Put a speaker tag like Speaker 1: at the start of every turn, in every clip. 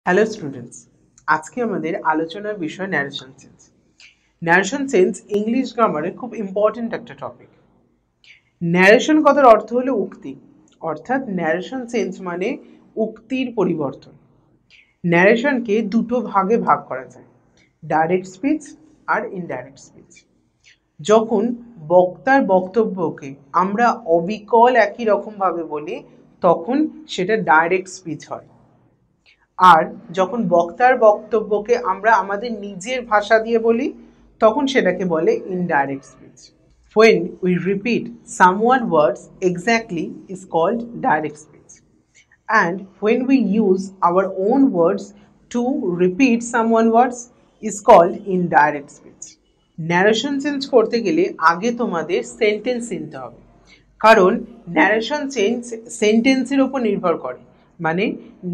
Speaker 1: Hello students, আজকে আমাদের আলোচনার বিষয় narration change. Narration change English গ্রামারে খুব ইম্পর্টেন্ট একটা টপিক। ন্যারেশন কথার অর্থ হলো উক্তি, অর্থাৎ ন্যারেশন চেঞ্জ মানে উক্তির পরিবর্তন। ন্যারেশনকে দুটো ভাগে ভাগ করা যায়, ডাইরেক্ট স্পিচ আর ইনডাইরেক্ট স্পিচ। যখন বক্তার বক্তব্যকে আমরা অবিকল একই রকমভাবে বলি তখন সেটা ডাইরেক্ট স্পিচ হয়, আর যখন বক্তার বক্তব্যকে আমরা আমাদের নিজের ভাষা দিয়ে বলি তখন সেটাকে বলে indirect speech. When we repeat someone's words exactly is called direct speech, and when we use our own words to repeat someone's words is called indirect speech. Narration change করতে গেলে আগে তোমাদের সেন্টেন্স চিনতে হবে, কারণ ন্যারেশন চেঞ্জ সেন্টেন্সের উপর নির্ভর করে। মানে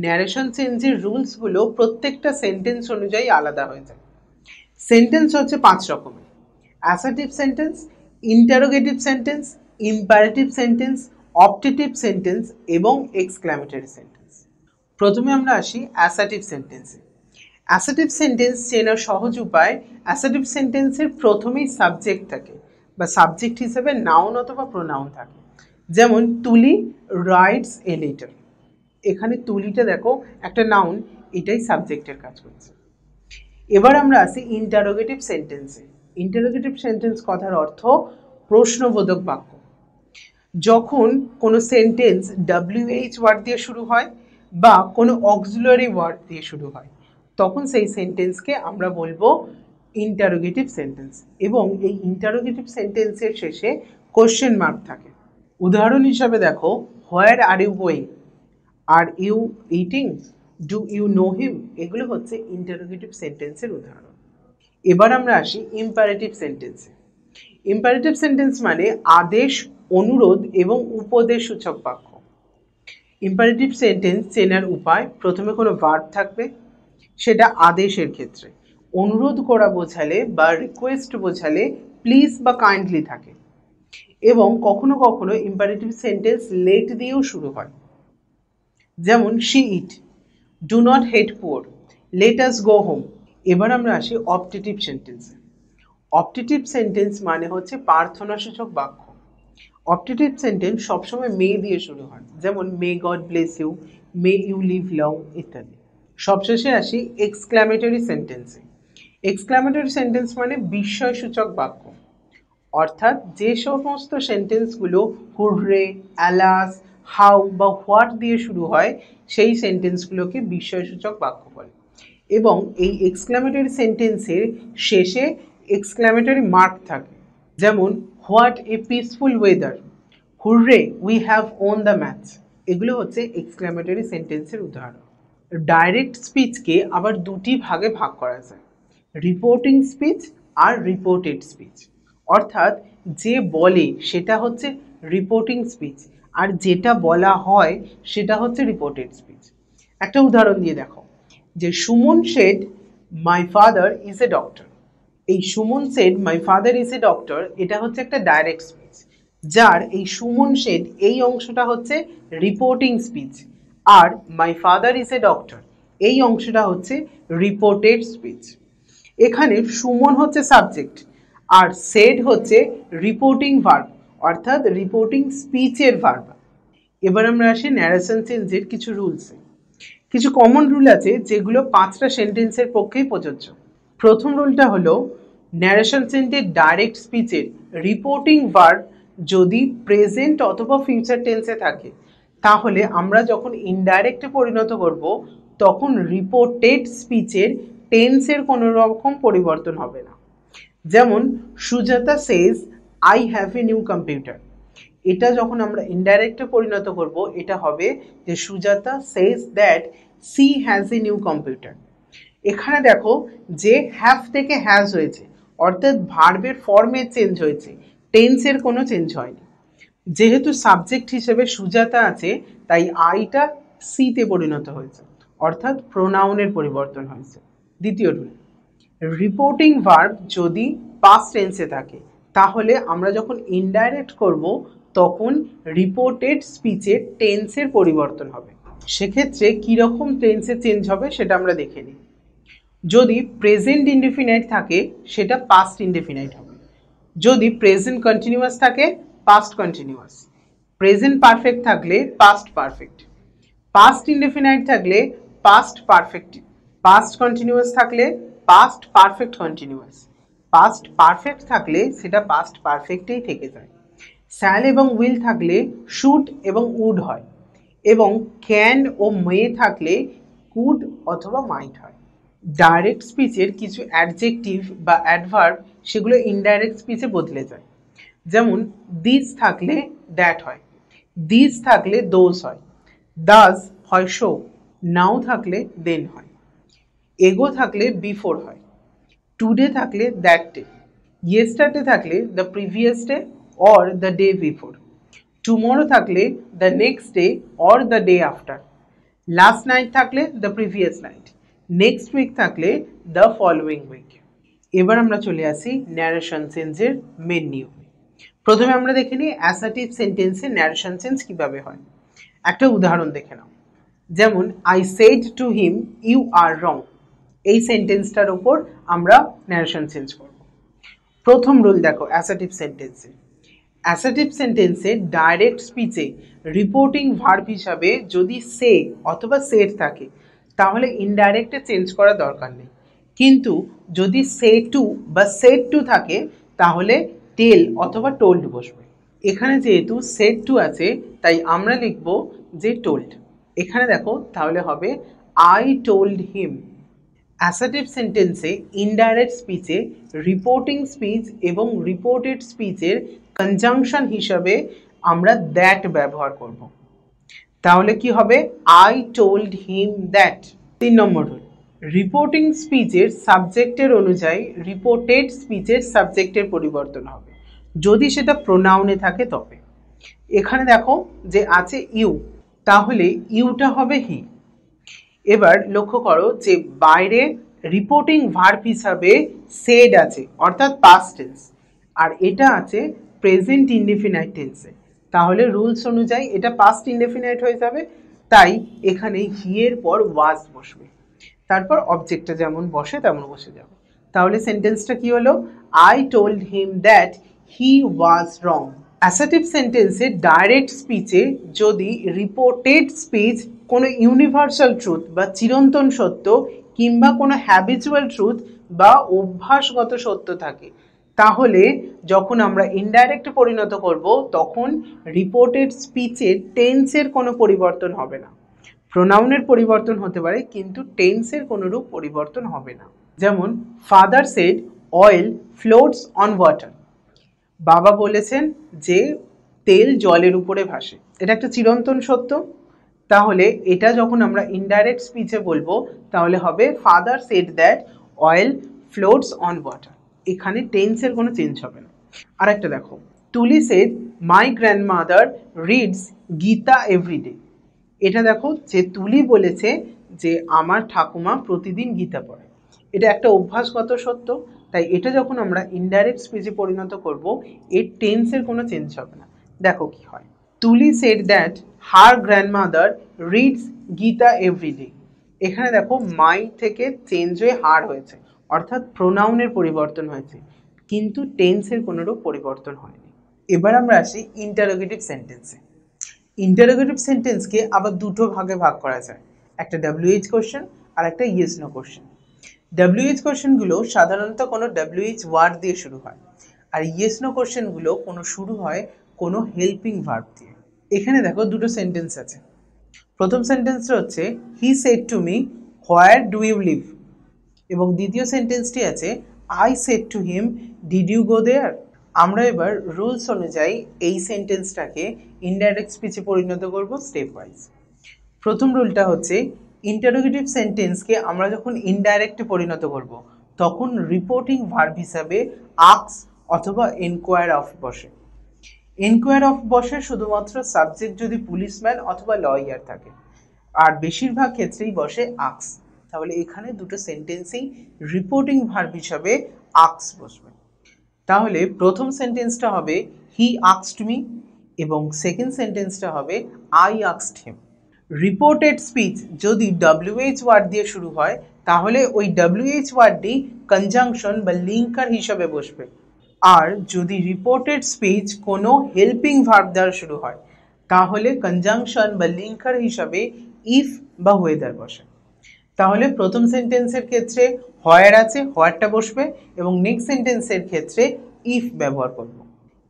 Speaker 1: ন্যারেশন চেঞ্জের রুলসগুলো প্রত্যেকটা সেন্টেন্স অনুযায়ী আলাদা হয়ে যায়। সেন্টেন্স হচ্ছে 5 রকমের: assertive sentence, interrogative sentence, imperative sentence, optative sentence এবং এক্সক্লামেটরি সেন্টেন্স। প্রথমে আমরা আসি অ্যাসার্টিভ সেন্টেন্সে। অ্যাসার্টিভ সেন্টেন্স চেনার সহজ উপায়, অ্যাসার্টিভ সেন্টেন্সের প্রথমেই সাবজেক্ট থাকে বা সাবজেক্ট হিসেবে নাউন অথবা প্রোনাউন থাকে। যেমন তুলি রাইটস এ লেটার, এখানে তুলিটা দেখো একটা নাউন, এটাই সাবজেক্টের কাজ করছে। এবার আমরা আসি ইন্টারোগেটিভ সেন্টেন্সে। ইন্টারোগেটিভ সেন্টেন্স কথার অর্থ প্রশ্নবোধক বাক্য। যখন কোনো সেন্টেন্স WH ওয়ার্ড দিয়ে শুরু হয় বা কোনো অক্সিলারি ওয়ার্ড দিয়ে শুরু হয় তখন সেই সেন্টেন্সকে আমরা বলবো ইন্টারোগেটিভ সেন্টেন্স, এবং এই ইন্টারোগেটিভ সেন্টেন্সের শেষে কোশ্চেন মার্ক থাকে। উদাহরণ হিসাবে দেখো, where are you going, are you eating, do you know him, এগুলো হচ্ছে ইন্টারোগেটিভ সেন্টেন্সের উদাহরণ। এবার আমরা আসি ইম্পারেটিভ সেন্টেন্সে। ইম্পারেটিভ সেন্টেন্স মানে আদেশ, অনুরোধ এবং উপদেশ সূচক বাক্য। ইম্পারেটিভ সেন্টেন্স চেনার উপায়, প্রথমে কোনো ভার্ব থাকবে, সেটা আদেশের ক্ষেত্রে। অনুরোধ করা বোঝালে বা রিকোয়েস্ট বোঝালে প্লিজ বা কাইন্ডলি থাকে, এবং কখনো কখনো ইম্পারেটিভ সেন্টেন্স লেট দিয়েও শুরু হয়। যেমন she it, do not hate poor, late us go home. এবার আমরা আসি অপটেটিভ সেন্টেন্সে। অপটেটিভ সেন্টেন্স মানে হচ্ছে প্রার্থনাসূচক বাক্য। অপটেটিভ সেন্টেন্স সবসময় মে দিয়ে শুরু হয়, যেমন may God bless you, may you live long ইত্যাদি। সবশেষে আসি এক্সক্লামেটরি সেন্টেন্সে। এক্সক্লামেটরি সেন্টেন্স মানে বিস্ময়সূচক বাক্য, অর্থাৎ যে সমস্ত সেন্টেন্সগুলো হুররে, অ্যালাস, হাউ বা হোয়াট দিয়ে শুরু হয় সেই সেন্টেন্সগুলোকে বিস্ময়সূচক বাক্য বলে। এবং এই এক্সক্লামেটরি সেন্টেন্সের শেষে এক্সক্লামেটরি মার্ক থাকে, যেমন what a peaceful weather, hurray we have won the match. এগুলো হচ্ছে এক্সক্লামেটরি সেন্টেন্সের উদাহরণ। ডাইরেক্ট স্পিচকে আবার দুটি ভাগে ভাগ করা যায়, রিপোর্টিং স্পিচ আর রিপোর্টেড স্পিচ। অর্থাৎ যে বলে সেটা হচ্ছে রিপোর্টিং স্পিচ, আর যেটা বলা হয় সেটা হচ্ছে রিপোর্টেড স্পিচ। একটা উদাহরণ দিয়ে দেখো, যে Suman said my father is a doctor. এই Suman said my father is a doctor, এটা হচ্ছে একটা ডাইরেক্ট স্পিচ, যার এই সুমন সেড এই অংশটা হচ্ছে রিপোর্টিং স্পিচ, আর my father is a doctor এই অংশটা হচ্ছে রিপোর্টেড স্পিচ। এখানে সুমন হচ্ছে সাবজেক্ট আর সেড হচ্ছে রিপোর্টিং ভার্ব, অর্থাৎ রিপোর্টিং স্পিচের ভার্ব। এবার আমরা আসি ন্যারেশন চেঞ্জের কিছু রুলসে। কিছু কমন রুল আছে যেগুলো 5টা সেন্টেন্সের পক্ষেই প্রযোজ্য। প্রথম রুলটা হলো, ন্যারেশন চেঞ্জের ডাইরেক্ট স্পিচের রিপোর্টিং ভার্ব যদি প্রেজেন্ট অথবা ফিউচার টেন্সে থাকে তাহলে আমরা যখন ইনডাইরেক্টে পরিণত করব তখন রিপোর্টেড স্পিচের টেন্সের কোনো রকম পরিবর্তন হবে না। যেমন Sujata says I have a new computer, এটা যখন আমরা ইনডাইরেক্টে পরিণত করব এটা হবে যে Sujata says that she has a new computer. এখানে দেখো যে হ্যাভ থেকে হ্যাজ হয়েছে, অর্থাৎ ভার্বের ফর্মে চেঞ্জ হয়েছে, টেন্সের কোনো চেঞ্জ হয়নি। যেহেতু সাবজেক্ট হিসেবে সুজাতা আছে তাই আইটা সিতে পরিণত হয়েছে, অর্থাৎ প্রোনাউনের পরিবর্তন হয়েছে। দ্বিতীয় রুল, রিপোর্টিং ভার্ব যদি পাস্ট টেন্সে থাকে তাহলে আমরা যখন ইনডাইরেক্ট করব তখন রিপোর্টেড স্পিচের টেন্সের পরিবর্তন হবে। সেক্ষেত্রে কীরকম টেন্সে চেঞ্জ হবে সেটা আমরা দেখে নিই। যদি প্রেজেন্ট ইনডেফিনাইট থাকে সেটা পাস্ট ইনডেফিনাইট হবে, যদি প্রেজেন্ট কন্টিনিউয়াস থাকে পাস্ট কন্টিনিউয়াস, প্রেজেন্ট পারফেক্ট থাকলে পাস্ট পারফেক্ট, পাস্ট ইনডেফিনাইট থাকলে পাস্ট পারফেক্ট, পাস্ট কন্টিনিউয়াস থাকলে past perfect continuous, past perfect থাকলে সেটা পাস্ট পারফেক্টেই থেকে যায়। শ্যাল এবং উইল থাকলে শুড এবং উড হয়, এবং ক্যান ও মে থাকলে কুড অথবা মাইট হয়। ডাইরেক্ট স্পিচের কিছু অ্যাডজেক্টিভ বা অ্যাডভার্ব সেগুলো ইনডাইরেক্ট স্পিচে বদলে যায়। যেমন দিস থাকলে দ্যাট হয়, দিস থাকলে দোজ হয়, দাস হয় শো, নাও থাকলে দেন হয়, এগো থাকলে বিফোর হয়, টুডে থাকলে দ্যাট ডে, ইয়েস্টারডে থাকলে the previous day or the day before, tomorrow থাকলে the next day or the day after, last night থাকলে the previous night, next week থাকলে দ্য ফলোয়িং উইক। এবার আমরা চলে আসি ন্যারেশন চেঞ্জের মেন নিয়মে। প্রথমে আমরা দেখে নিই অ্যাসার্টিভ সেন্টেন্সে ন্যারেশন চেঞ্জ কিভাবে হয়। একটা উদাহরণ দেখে নাও, যেমন I said to him you are wrong, এই সেন্টেন্সটার ওপর আমরা ন্যারেশন চেঞ্জ করব। প্রথম রুল দেখো অ্যাসার্টিভ সেন্টেন্সে, অ্যাসার্টিভ সেন্টেন্সে ডাইরেক্ট স্পিচে রিপোর্টিং ভার্ব হিসাবে যদি সে অথবা সেড থাকে তাহলে ইনডাইরেক্টে চেঞ্জ করার দরকার নেই, কিন্তু যদি সে টু বা সেড টু থাকে তাহলে টেল অথবা টোল্ড বসবে। এখানে যেহেতু সেড টু আছে তাই আমরা লিখব যে টোল্ড। এখানে দেখো তাহলে হবে আই টোল্ড হিম। অ্যাসার্টিভ সেন্টেন্সে ইনডাইরেক্ট স্পিচে রিপোর্টিং স্পিচ এবং রিপোর্টেড স্পিচের কনজাংশন হিসাবে আমরা দ্যাট ব্যবহার করব। তাহলে কি হবে I told him that. 3 number rule, reporting স্পিচের সাবজেক্টের অনুযায়ী রিপোর্টেড স্পিচের সাবজেক্টের পরিবর্তন হবে যদি সেটা প্রোনাউনে থাকে তবে। এখানে দেখো যে আছে ইউ, তাহলে ইউটা হবে হি। এবার লক্ষ্য করো যে বাইরে রিপোর্টিং ভার্ব হিসাবে সেড আছে অর্থাৎ পাস্ট টেন্স, আর এটা আছে প্রেজেন্ট ইনডেফিনাইট টেন্সে, তাহলে রুলস অনুযায়ী এটা পাস্ট ইনডেফিনাইট হয়ে যাবে, তাই এখানে হি এর পর ওয়াজ বসবে, তারপর অবজেক্টটা যেমন বসে তেমন বসে যাবে। তাহলে সেন্টেন্সটা কি হলো, I told him that he was wrong. Assertive সেন্টেন্সে ডাইরেক্ট স্পিচে যদি রিপোর্টেড স্পিচ কোনো ইউনিভার্সাল ট্রুথ বা চিরন্তন সত্য কিংবা কোনো হ্যাবিচুয়াল ট্রুথ বা অভ্যাসগত সত্য থাকে তাহলে যখন আমরা ইনডাইরেক্টে পরিণত করব তখন রিপোর্টেড স্পিচের টেন্সের কোনো পরিবর্তন হবে না। প্রোনাউনের পরিবর্তন হতে পারে কিন্তু টেন্সের কোনোরূপ পরিবর্তন হবে না। যেমন father said oil floats on water, বাবা বলেছেন যে তেল জলের উপরে ভাসে, এটা একটা চিরন্তন সত্য, তাহলে এটা যখন আমরা ইনডাইরেক্ট স্পিচে বলবো তাহলে হবে father said that oil floats on water, এখানে টেন্সের কোনো চেঞ্জ হবে না। আর একটা দেখো, Tuli said my grandmother reads Gita everyday, এটা দেখো যে তুলি বলেছে যে আমার ঠাকুমা প্রতিদিন গীতা পড়ে, এটা একটা অভ্যাসগত সত্য, তাই এটা যখন আমরা ইনডাইরেক্ট স্পিচে পরিণত করব এর টেন্সের কোনো চেঞ্জ হবে না। দেখো কি হয়, Tuli said that her grandmother reads Gita everyday, এখানে দেখো মাই থেকে চেঞ্জ হয়ে হার হয়েছে অর্থাৎ প্রোনাউনের পরিবর্তন হয়েছে কিন্তু টেন্সের কোনোরূপ পরিবর্তন হয়নি। এবার আমরা আসি ইন্টারোগেটিভ সেন্টেন্সে। ইন্টারোগেটিভ সেন্টেন্সকে আবার দুটো ভাগে ভাগ করা যায়, একটা WH কোশ্চেন আর একটা ইয়েস নো কোশ্চেন। WH কোশ্চেনগুলো সাধারণত কোনো WH ওয়ার্ড দিয়ে শুরু হয়, আর ইয়েস নো কোশ্চেনগুলো শুরু হয় কোনো হেল্পিং ভার্ব দিয়ে। এখানে দেখো দুটো সেন্টেন্স আছে। প্রথম সেন্টেন্সটা হচ্ছে he said to me where do you live, এবং দ্বিতীয় সেন্টেন্সটি আছে I said to him did you go there. আমরা এবার রুলস অনুযায়ী এই সেন্টেন্সটাকে ইনডাইরেক্ট স্পিচে পরিণত করব স্টেপ ওয়াইজ। প্রথম রুলটা হচ্ছে ইন্টারোগেটিভ সেন্টেন্সকে আমরা যখন ইনডাইরেক্টে পরিণত করব তখন রিপোর্টিং ভার্ব হিসাবে আস্ক অথবা এনকোয়ার অফ বসে। এনকোয়ার অফ বসে শুধুমাত্র সাবজেক্ট যদি পুলিশম্যান অথবা লয়ার থাকে, আর বেশিরভাগ ক্ষেত্রেই বসে আস্ক, তাহলে এখানে দুটো সেন্টেন্সেই রিপোর্টিং ভার্ব হিসাবে আস্ক বসবে। তাহলে প্রথম সেন্টেন্সটা হবে হি আস্কড মি এবং সেকেন্ড সেন্টেন্সটা হবে I asked him. Reported speech যদি WH ওয়ার্ড দিয়ে শুরু হয় তাহলে ওই WH ওয়ার্ডটি কনজাংশন বা লিঙ্কার হিসাবে বসবে। আর যদি রিপোর্টেড স্পিচ কোনো হেল্পিং ভার্ব দ্বারা শুরু হয় তাহলে কনজাংশন বা লিঙ্কার হিসাবে ইফ বা ওয়েদার বসে। তাহলে প্রথম সেন্টেন্সের ক্ষেত্রে হোয়ার আছে, হোয়ারটা বসবে, এবং নেক্সট সেন্টেন্সের ক্ষেত্রে ইফ ব্যবহার করব।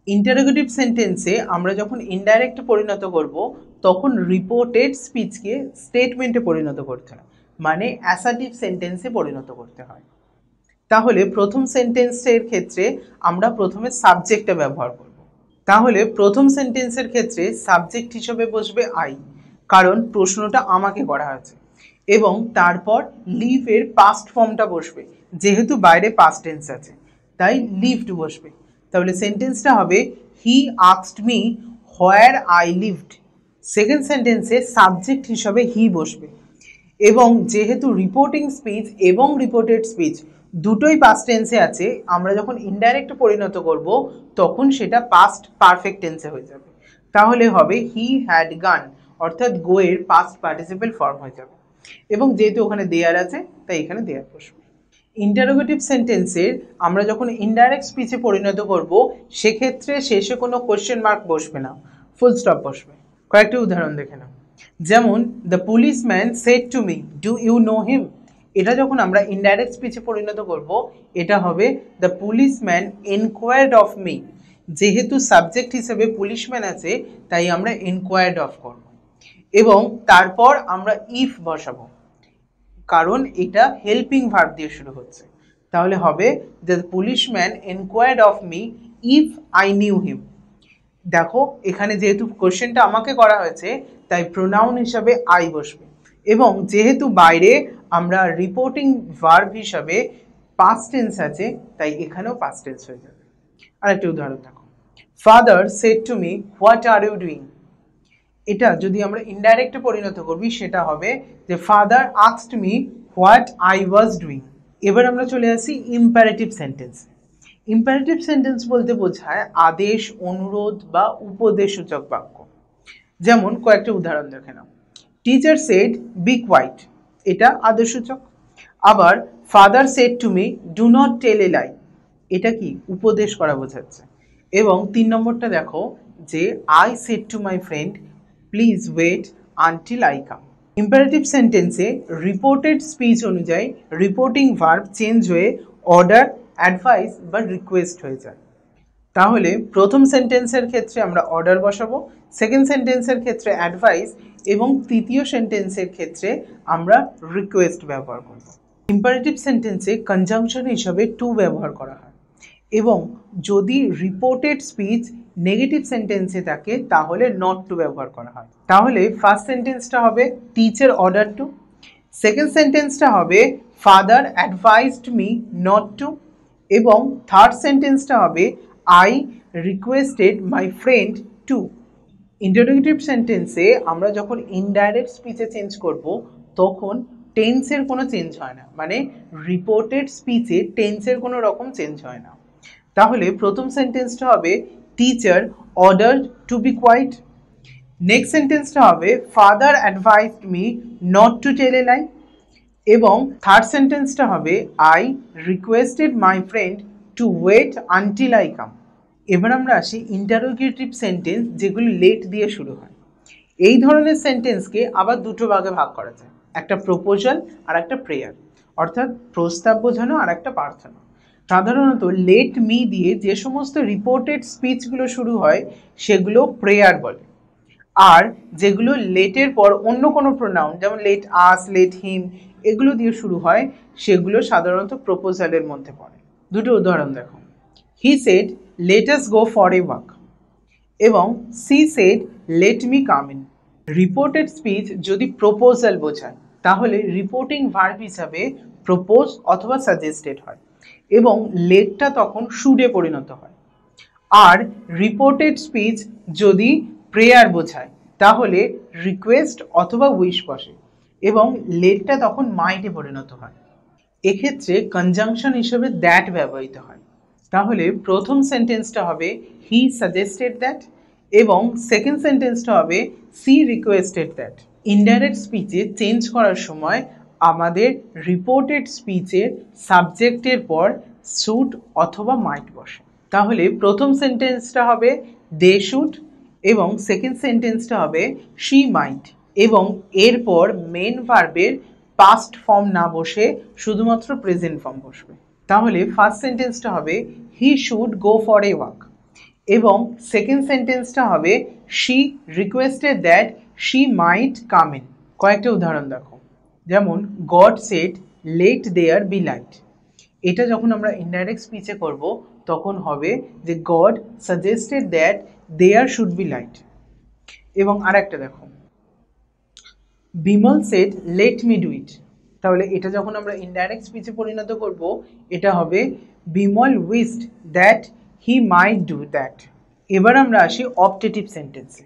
Speaker 1: ইন্টারোগেটিভ সেন্টেন্সে আমরা যখন ইনডাইরেক্ট পরিণত করব তখন রিপোর্টেড স্পিচকে স্টেটমেন্টে পরিণত করতে হয়, মানে অ্যাসার্টিভ সেন্টেন্সে পরিণত করতে হয়। তাহলে প্রথম সেন্টেন্সের ক্ষেত্রে আমরা প্রথমে সাবজেক্টটা ব্যবহার করব। তাহলে প্রথম সেন্টেন্সের ক্ষেত্রে সাবজেক্ট হিসেবে বসবে আই, কারণ প্রশ্নটা আমাকে করা হয়েছে, এবং তারপর লিভ এর পাস্ট ফর্মটা বসবে, যেহেতু বাইরে পাস্ট টেন্স আছে তাই লিভড বসবে। তাহলে সেন্টেন্সটা হবে he asked me where I lived. Second সেন্টেন্সে সাবজেক্ট হিসাবে হি বসবে, এবং যেহেতু রিপোর্টিং স্পিচ এবং রিপোর্টেড স্পিচ দুটোই পাস্ট টেন্সে আছে, আমরা যখন ইনডাইরেক্ট পরিণত করব তখন সেটা পাস্ট পারফেক্ট টেন্সে হয়ে যাবে। তাহলে হবে হি হ্যাড গান, অর্থাৎ গো এর পাস্ট পার্টিসিপেল ফর্ম হয়ে যাবে, এবং যেহেতু ওখানে দেয়ার আছে তাই এখানে দেয়ার বসবে। ইন্টারোগেটিভ সেন্টেন্সের আমরা যখন ইনডাইরেক্ট স্পিচে পরিণত করব সেক্ষেত্রে শেষে কোনো কোশ্চেন মার্ক বসবে না, ফুল স্টপ বসবে। কয়েকটি উদাহরণ দেখে নাও। যেমন the policeman said to me do you know him. এটা যখন আমরা ইনডাইরেক্ট স্পিচে পরিণত করব এটা হবে the policeman enquired of me. যেহেতু সাবজেক্ট হিসেবে পুলিশম্যান আছে তাই আমরা এনকোয়ার্ড অফ করব, এবং তারপর আমরা ইফ বসাবো, কারণ এটা হেল্পিং ভার্ব দিয়ে শুরু হচ্ছে। তাহলে হবে the policeman enquired of me if I knew হিম। দেখো এখানে যেহেতু কোশ্চেনটা আমাকে করা হয়েছে তাই প্রোনাউন হিসাবে আই বসবে, এবং যেহেতু বাইরে আমরা রিপোর্টিং ভার্ব হিসাবে পাস্ট টেন্স আছে তাই এখানেও পাস্ট টেন্স হয়ে যাবে। আরেকটা উদাহরণ দেখো, father said to me what are you doing. এটা যদি আমরা ইনডাইরেক্টে পরিণত করবি সেটা হবে যে father asked me what I was doing. এবার আমরা চলে আসি ইম্পারেটিভ সেন্টেন্স। ইম্পারেটিভ সেন্টেন্স বলতে বোঝায় আদেশ, অনুরোধ বা উপদেশসূচক বাক্য। যেমন কয়েকটা উদাহরণ দেখে নাও। টিচার সেড বি কোয়াইট, এটা আদেশসূচক। আবার father said to me do not tell a lie, এটা কি উপদেশ করা বোঝাচ্ছে। এবং 3 নম্বরটা দেখো যে I said to my friend please wait until I come. Imperative সেন্টেন্সে রিপোর্টেড স্পিচ অনুযায়ী রিপোর্টিং ভার্ব চেঞ্জ হয়ে অর্ডার, অ্যাডভাইস বা রিকোয়েস্ট হয়ে যায়। তাহলে প্রথম সেন্টেন্সের ক্ষেত্রে আমরা অর্ডার বসাবো, সেকেন্ড সেন্টেন্সের ক্ষেত্রে অ্যাডভাইস, এবং তৃতীয় সেন্টেন্সের ক্ষেত্রে আমরা রিকোয়েস্ট ব্যবহার করব। ইম্পারেটিভ সেন্টেন্সে কনজাংশন হিসাবে টু ব্যবহার করা হয়, এবং যদি রিপোর্টেড স্পিচ নেগেটিভ সেন্টেন্সে থাকে তাহলে নট টু ব্যবহার করা হয়। তাহলে ফার্স্ট সেন্টেন্সটা হবে টিচার অর্ডার টু, সেকেন্ড সেন্টেন্সটা হবে father advised me not to, এবং থার্ড সেন্টেন্সটা হবে I requested my friend to. Interrogative সেন্টেন্সে আমরা যখন ইনডাইরেক্ট স্পিচে চেঞ্জ করব তখন টেন্সের কোনো চেঞ্জ হয় না, মানে রিপোর্টেড স্পিচে টেন্সের কোনো রকম চেঞ্জ হয় না। তাহলে প্রথম সেন্টেন্সটা হবে teacher order to be quiet, next সেন্টেন্সটা হবে father advised me not to tell a lie, এবং থার্ড সেন্টেন্সটা হবে I requested my friend to wait until I come. এবার আমরা আসি ইন্টারোগেটিভ সেন্টেন্স যেগুলি লেট দিয়ে শুরু হয়। এই ধরনের সেন্টেন্সকে আবার দুটো ভাগে ভাগ করা যায়, একটা প্রপোজাল আর একটা প্রেয়ার, অর্থাৎ প্রস্তাব বোঝানো আর একটা প্রার্থনা। সাধারণত লেট মি দিয়ে যে সমস্ত রিপোর্টেড স্পিচগুলো শুরু হয় সেগুলো প্রেয়ার বলে, আর যেগুলো লেটের পর অন্য কোনো প্রোনাউন যেমন লেট আস, লেট হিম এগুলো দিয়ে শুরু হয় সেগুলো সাধারণত প্রপোজালের মধ্যে পড়ে। দুটো উদাহরণ দেখো, he said let us go for a walk, এবং she said let me come in. Reported speech যদি প্রপোজাল বোঝায় তাহলে রিপোর্টিং ভার্ব হিসাবে প্রপোজ অথবা সাজেস্টেড হয়, এবং লেটটা তখন শুডে পরিণত হয়। আর রিপোর্টেড স্পিচ যদি প্রেয়ার বোঝায় তাহলে রিকোয়েস্ট অথবা উইশ বসে, এবং লেটটা তখন মাইটে পরিণত হয়। এক্ষেত্রে কনজাংশন হিসেবে দ্যাট ব্যবহৃত হয়। তাহলে প্রথম সেন্টেন্সটা হবে হি সাজেস্টেড দ্যাট, এবং সেকেন্ড সেন্টেন্সটা হবে সি রিকোয়েস্টেড দ্যাট। ইনডাইরেক্ট স্পিচে চেঞ্জ করার সময় আমাদের রিপোর্টেড স্পিচের সাবজেক্টের পর শুড অথবা মাইট বসে। তাহলে প্রথম সেন্টেন্সটা হবে দে শুড এবং সেকেন্ড সেন্টেন্সটা হবে শি মাইট এবং এরপর মেন ভার্বের পাস্ট ফর্ম না বসে শুধুমাত্র প্রেজেন্ট ফর্ম বসবে। তাহলে ফার্স্ট সেন্টেন্সটা হবে he should go for a walk এবং সেকেন্ড সেন্টেন্সটা হবে she requested that she might come in. কয়েকটা উদাহরণ দেখো, যেমন God said let there be light. এটা যখন আমরা ইনডাইরেক্ট স্পিচে করব তখন হবে যে God suggested that there should be light. এবং আরেকটা দেখো, Bimal said let me do it. তাহলে এটা যখন আমরা ইনডাইরেক্ট স্পিচে পরিণত করব এটা হবে Bimal wished that he might do that. এবার আমরা আসি অপটেটিভ সেন্টেন্সে।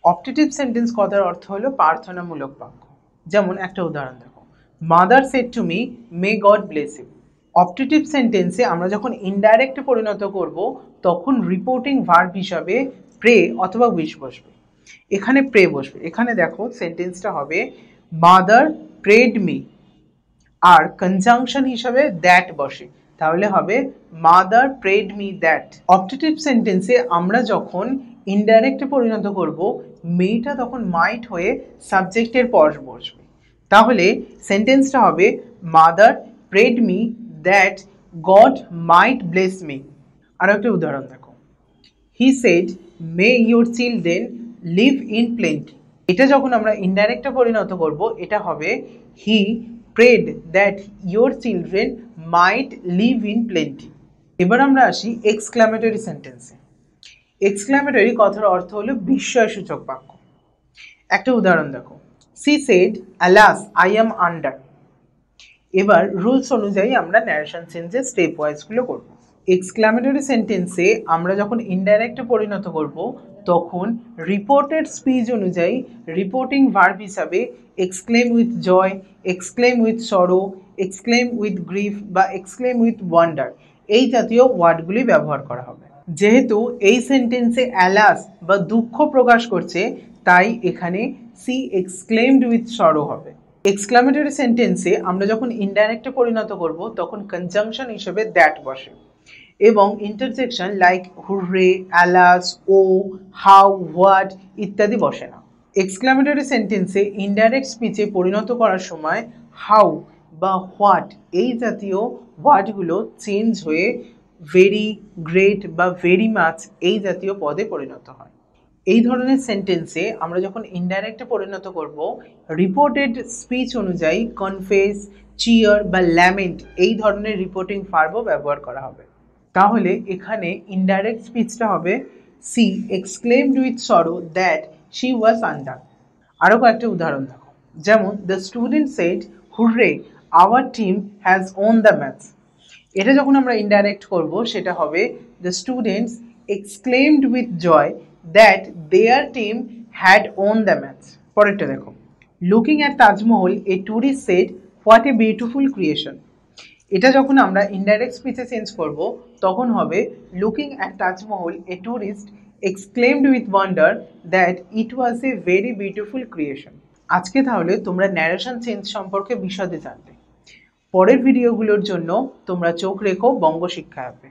Speaker 1: অপটেটিভ সেন্টেন্স কথার অর্থ হলো প্রার্থনামূলক বাক্য। যেমন একটা উদাহরণ দেখো, mother said to me may God bless you. Optative সেন্টেন্সে আমরা যখন ইনডাইরেক্টে পরিণত করব তখন রিপোর্টিং ভার্ব হিসাবে প্রে অথবা উইশ বসবে। এখানে প্রে বসবে। এখানে দেখো সেন্টেন্সটা হবে মাদার প্রেড মি, আর কনজাংশন হিসাবে দ্যাট বসে, তাহলে হবে mother prayed me that. Optative সেন্টেন্সে আমরা যখন ইনডাইরেক্টে পরিণত করব মেটা তখন মাইট হয়ে সাবজেক্টের পর বসবে। তাহলে সেন্টেন্সটা হবে mother prayed me that god might bless me. আরও একটা উদাহরণ দেখো, he said may your children live in plenty. এটা যখন আমরা ইনডাইরেক্টে পরিণত করব এটা হবে he prayed that your children might live in plenty. এবার আমরা আসি এক্সক্লামেটরি সেন্টেন্সে। এক্সক্লামেটরি কথার অর্থ হলো বিস্ময়সূচক বাক্য। একটা উদাহরণ দেখো, she said alas I am under. এবার রুলস অনুযায়ী আমরা ন্যারেশন চেঞ্জের স্টেপ ওয়াইজগুলো করব। এক্সক্লামেটরি সেন্টেন্সে আমরা যখন ইনডাইরেক্টে পরিণত করব তখন রিপোর্টেড স্পিচ অনুযায়ী রিপোর্টিং ভার্ব হিসাবে exclaim with joy, exclaim with sorrow, exclaim with grief বা এক্সক্লেম উইথ ওয়ান্ডার এই জাতীয় ওয়ার্ডগুলি ব্যবহার করা হবে। যেহেতু এই সেন্টেন্সে অ্যালাস বা দুঃখ প্রকাশ করছে তাই এখানে সি এক্সক্লেমড উইথ সরো হবে। এক্সক্লামেটরি সেন্টেন্সে আমরা যখন ইনডাইরেক্টে পরিণত করব তখন কনজাংশন হিসেবে দ্যাট বসে এবং interjection like hurray, alas, oh, how, what ইত্যাদি বসে না। এক্সক্লামেটরি সেন্টেন্সে ইনডাইরেক্ট স্পিচে পরিণত করার সময় হাউ বা হোয়াট এই জাতীয় ওয়ার্ডগুলো চেঞ্জ হয়ে ভেরি, গ্রেট বা ভেরি মাচ এই জাতীয় পদে পরিণত হয়। এই ধরনের সেন্টেন্সে আমরা যখন ইনডাইরেক্টে পরিণত করব রিপোর্টেড স্পিচ অনুযায়ী কনফেস, চিয়ার বা ল্যামেন্ট এই ধরনের রিপোর্টিং ভার্বও ব্যবহার করা হবে। তাহলে এখানে ইনডাইরেক্ট স্পিচটা হবে she exclaimed with sorrow that she was under. আরও কয়েকটা উদাহরণ দেখো, যেমন the student said hurray our team has won the match. এটা যখন আমরা ইনডাইরেক্ট করব সেটা হবে the students exclaimed with joy that their team had won the match. পরেরটা দেখো, looking at Taj Mahal a tourist said what a beautiful creation. এটা যখন আমরা ইনডাইরেক্ট স্পিচে চেঞ্জ করব তখন হবে looking at Taj Mahal a tourist exclaimed with wonder that it was a very beautiful creation. আজকে তাহলে তোমরা ন্যারেশন চেঞ্জ সম্পর্কে বিশদে জানলে। পরের ভিডিওগুলোর জন্য তোমরা চোখ রেখো বঙ্গ শিক্ষা অ্যাপে।